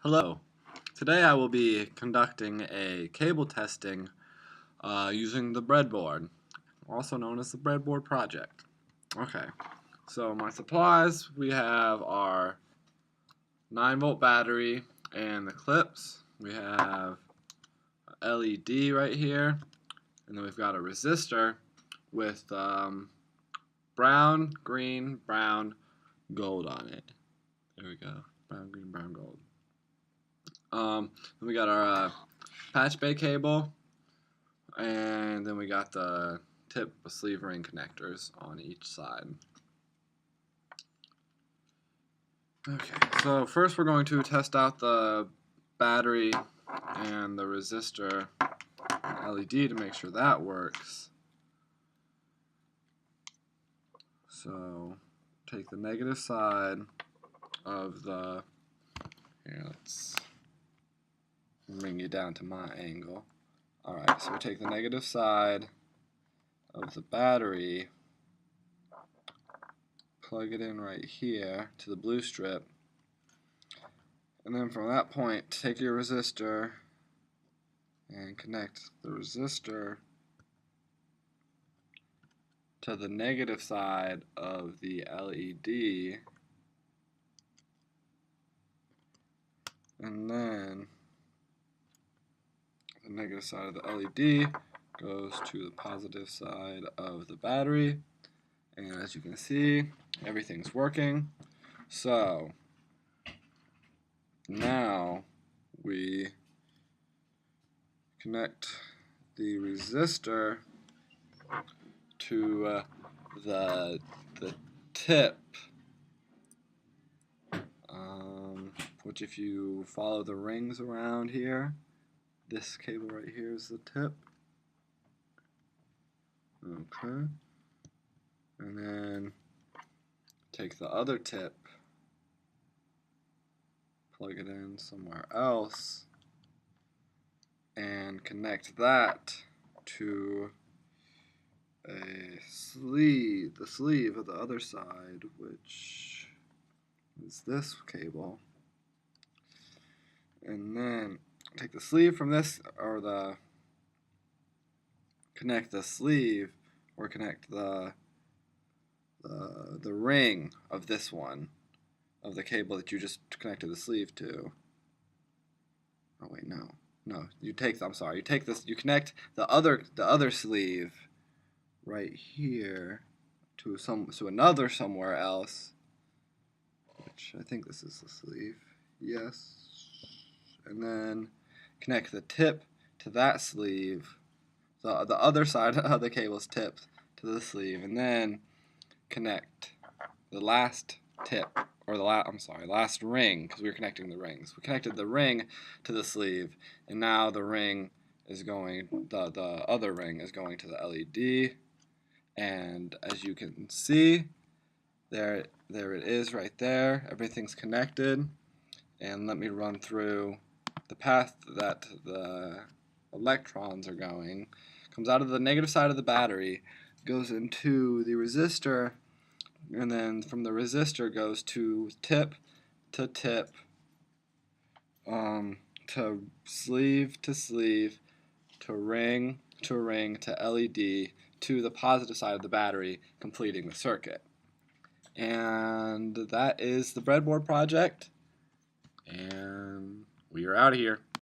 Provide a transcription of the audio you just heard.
Hello. Today I will be conducting a cable testing using the breadboard, also known as the BreadBoard Project. Okay, so my supplies, we have our 9-volt battery and the clips. We have a LED right here, and then we've got a resistor with brown, green, brown, gold on it. There we go, brown, green, brown, gold. Then we got our patch bay cable, and then we got the tip sleeve ring connectors on each side. Okay, so first we're going to test out the battery and the resistor LED to make sure that works. So take the negative side of the, here, let's bring you down to my angle. Alright, so we take the negative side of the battery, plug it in right here to the blue strip, and then from that point take your resistor and connect the resistor to the negative side of the LED, and then the negative side of the LED goes to the positive side of the battery, and as you can see, everything's working. So now we connect the resistor to the tip, which if you follow the rings around here, this cable right here is the tip. Okay. And then take the other tip, plug it in somewhere else, and connect that to a sleeve, the sleeve of the other side, which is this cable. And then take the sleeve from this, or connect the sleeve, or connect the ring of this one, of the cable that you just connected the sleeve to. Oh wait, no, you take this, you connect the other sleeve right here to another somewhere else, which I think this is the sleeve. Yes. And then connect the tip to that sleeve, the other side of the cable's tip to the sleeve, and then connect the last tip, or the last ring, because we were connecting the rings. We connected the ring to the sleeve, and now the ring is going, the other ring is going to the LED, and as you can see, there it is right there. Everything's connected, and let me run through the path that the electrons are going. Comes out of the negative side of the battery, goes into the resistor, and then from the resistor goes to tip to tip, to sleeve to sleeve, to ring to ring, to LED, to the positive side of the battery, completing the circuit. And that is the breadboard project, and we are out of here.